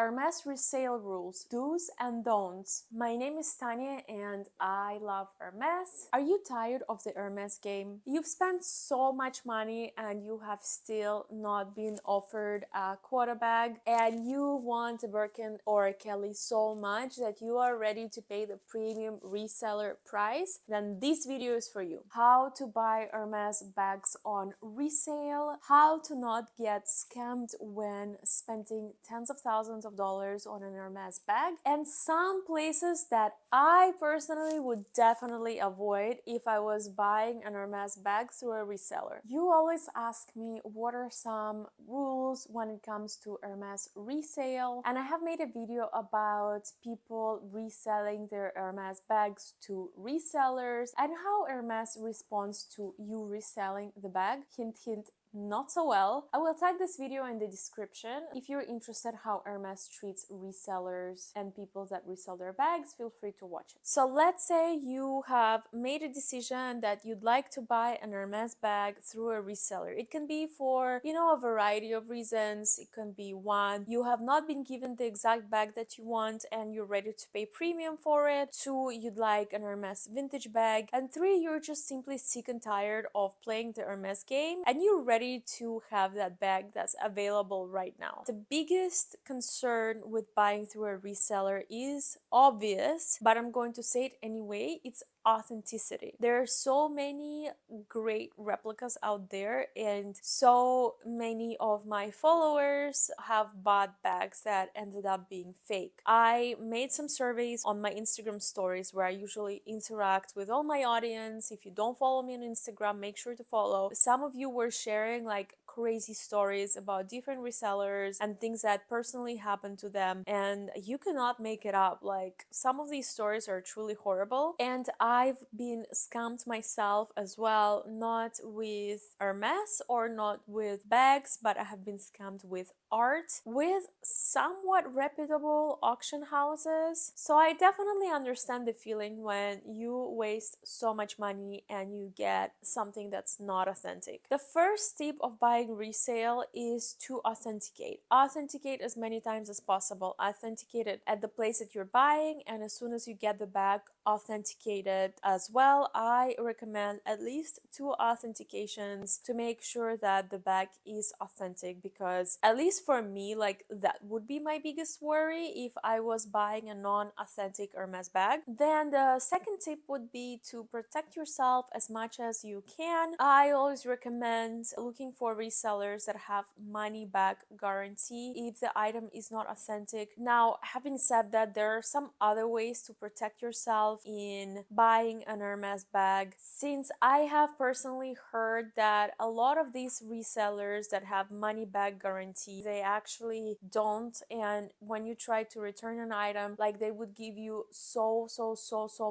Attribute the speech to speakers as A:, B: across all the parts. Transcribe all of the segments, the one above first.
A: Hermes Resale rules, do's and don'ts. My name is Tanya and I love Hermes. Are you tired of the Hermes game? You've spent so much money and you have still not been offered a quota bag, and you want a Birkin or a Kelly so much that you are ready to pay the premium reseller price? Then this video is for you. How to buy Hermes bags on resale, how to not get scammed when spending tens of thousands of dollars on an Hermes bag, and some places that I personally would definitely avoid if I was buying an Hermes bag through a reseller. You always ask me what are some rules when it comes to Hermes resale, and I have made a video about people reselling their Hermes bags to resellers and how Hermes responds to you reselling the bag. Hint, hint, not so well. I will tag this video in the description. If you're interested how Hermes treats resellers and people that resell their bags, feel free to watch it. So let's say you have made a decision that you'd like to buy an Hermes bag through a reseller. It can be for, a variety of reasons. It can be one, you have not been given the exact bag that you want and you're ready to pay premium for it. Two, you'd like an Hermes vintage bag. And three, you're just simply sick and tired of playing the Hermes game and you're ready to have that bag that's available right now. The biggest concern with buying through a reseller is obvious, but I'm going to say it anyway. It's authenticity. There are so many great replicas out there, and so many of my followers have bought bags that ended up being fake. I made some surveys on my Instagram stories where I usually interact with all my audience. If you don't follow me on Instagram, make sure to follow. Some of you were sharing like crazy stories about different resellers and things that personally happened to them, and you cannot make it up. Like, some of these stories are truly horrible, and I've been scammed myself as well, not with Hermes or not with bags, but I have been scammed with art, with somewhat reputable auction houses. So I definitely understand the feeling when you waste so much money and you get something that's not authentic. The first tip of buying resale is to authenticate. Authenticate as many times as possible. Authenticate it at the place that you're buying, and as soon as you get the bag, authenticate it as well. I recommend at least 2 authentications to make sure that the bag is authentic, because at least for me, like, that would be my biggest worry if I was buying a non-authentic Hermes bag. Then the second tip would be to protect yourself as much as you can. I always recommend looking for resellers that have money back guarantee if the item is not authentic. Now, having said that, there are some other ways to protect yourself in buying an Hermes bag, since I have personally heard that a lot of these resellers that have money back guarantee, they actually don't, and when you try to return an item, like, they would give you so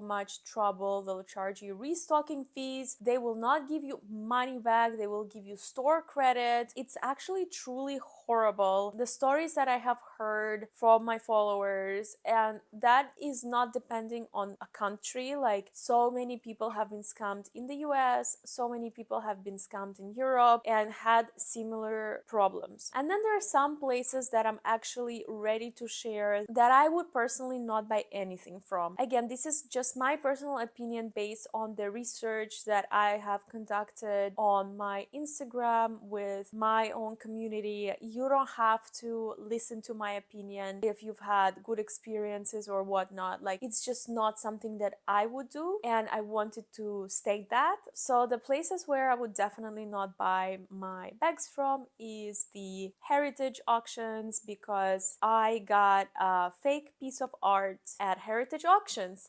A: much trouble. They'll charge you restocking fees, they will not give you money back, they will give you store credit. It's actually truly horrible, the stories that I have heard from my followers, and that is not depending on a country. Like, so many people have been scammed in the US, so many people have been scammed in Europe and had similar problems. And then there are some places that I'm actually ready to share that I would personally not buy anything from. Again, this is just my personal opinion based on the research that I have conducted on my Instagram with my own community. You don't have to listen to my opinion if you've had good experiences or whatnot. Like, it's just not something that I would do, and I wanted to state that. So the places where I would definitely not buy my bags from is the heritage auctions, because I got a fake piece of art at heritage auctions.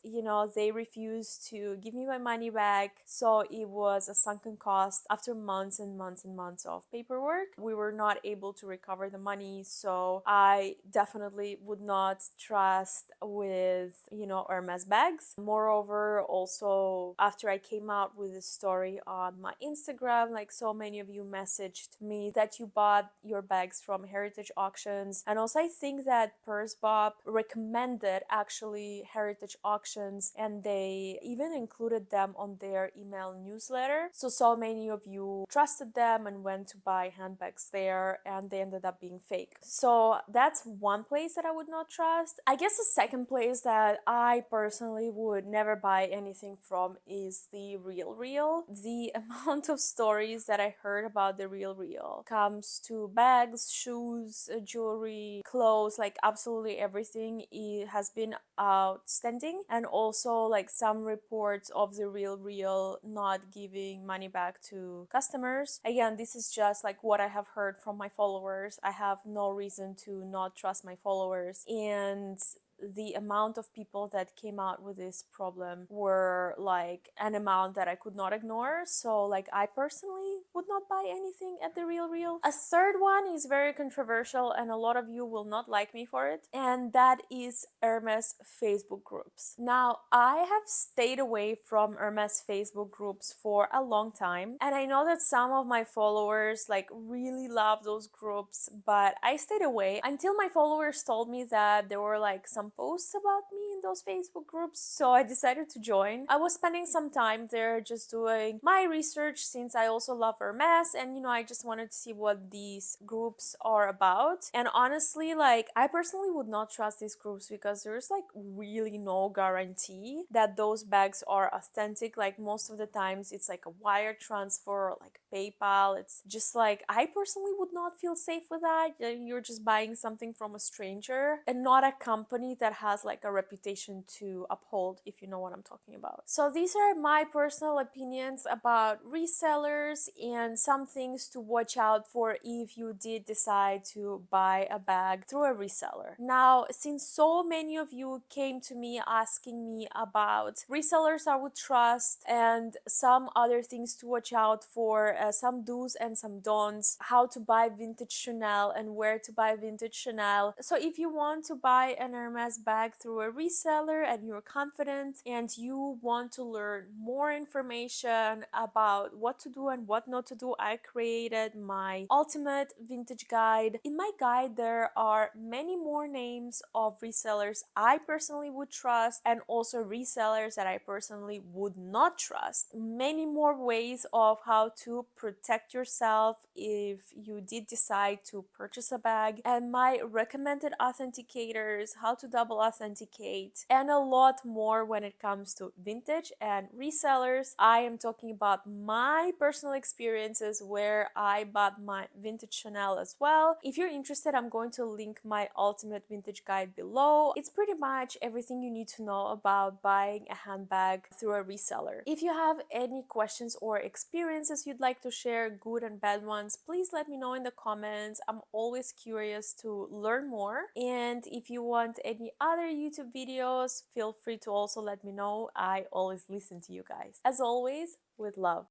A: They refused to give me my money back, so it was a sunken cost. After months and months and months of paperwork, we were not able to recover the money, so I definitely would not trust with Hermes bags. Moreover, also, after I came out with a story on my Instagram, like, so many of you messaged me that you bought your bags from from heritage auctions. And also I think that Bob recommended actually heritage auctions, and they even included them on their email newsletter. So many of you trusted them and went to buy handbags there, and they ended up being fake. So that's one place that I would not trust. I guess the second place that I personally would never buy anything from is the Real Real. The amount of stories that I heard about the Real Real comes to bags, shoes, jewelry, clothes, like absolutely everything. It has been outstanding. And also like some reports of the Real Real not giving money back to customers. Again, this is just like what I have heard from my followers. I have no reason to not trust my followers, and the amount of people that came out with this problem were like an amount that I could not ignore. So like I personally would not buy anything at the Real Real. A third one is very controversial and a lot of you will not like me for it, and that is Hermes Facebook groups. Now I have stayed away from Hermes Facebook groups for a long time, and I know that some of my followers like really love those groups, but I stayed away until my followers told me that there were like some posts about me in those Facebook groups, so I decided to join. I was spending some time there just doing my research, since I also love Hermes, and you know, I just wanted to see what these groups are about. And honestly, like I personally would not trust these groups because there's like really no guarantee that those bags are authentic. Like most of the times it's like a wire transfer or like PayPal. It's just like I personally would not feel safe with that. You're just buying something from a stranger and not a company that has like a reputation to uphold, if you know what I'm talking about. So these are my personal opinions about resellers and some things to watch out for if you did decide to buy a bag through a reseller. Now, since so many of you came to me asking me about resellers I would trust and some other things to watch out for, some do's and some don'ts, how to buy vintage Chanel and where to buy vintage Chanel. So if you want to buy an Hermes bag through a reseller and you're confident and you want to learn more information about what to do and what not to do, I created my ultimate vintage guide. In my guide there are many more names of resellers I personally would trust and also resellers that I personally would not trust. Many more ways of how to protect yourself if you did decide to purchase a bag, and my recommended authenticators, how to double authenticate, and a lot more when it comes to vintage and resellers. I am talking about my personal experiences where I bought my vintage Chanel as well. If you're interested, I'm going to link my ultimate vintage guide below. It's pretty much everything you need to know about buying a handbag through a reseller. If you have any questions or experiences you'd like to share, good and bad ones, please let me know in the comments. I'm always curious to learn more. And if you want any other YouTube videos, feel free to also let me know. I always listen to you guys. As always, with love.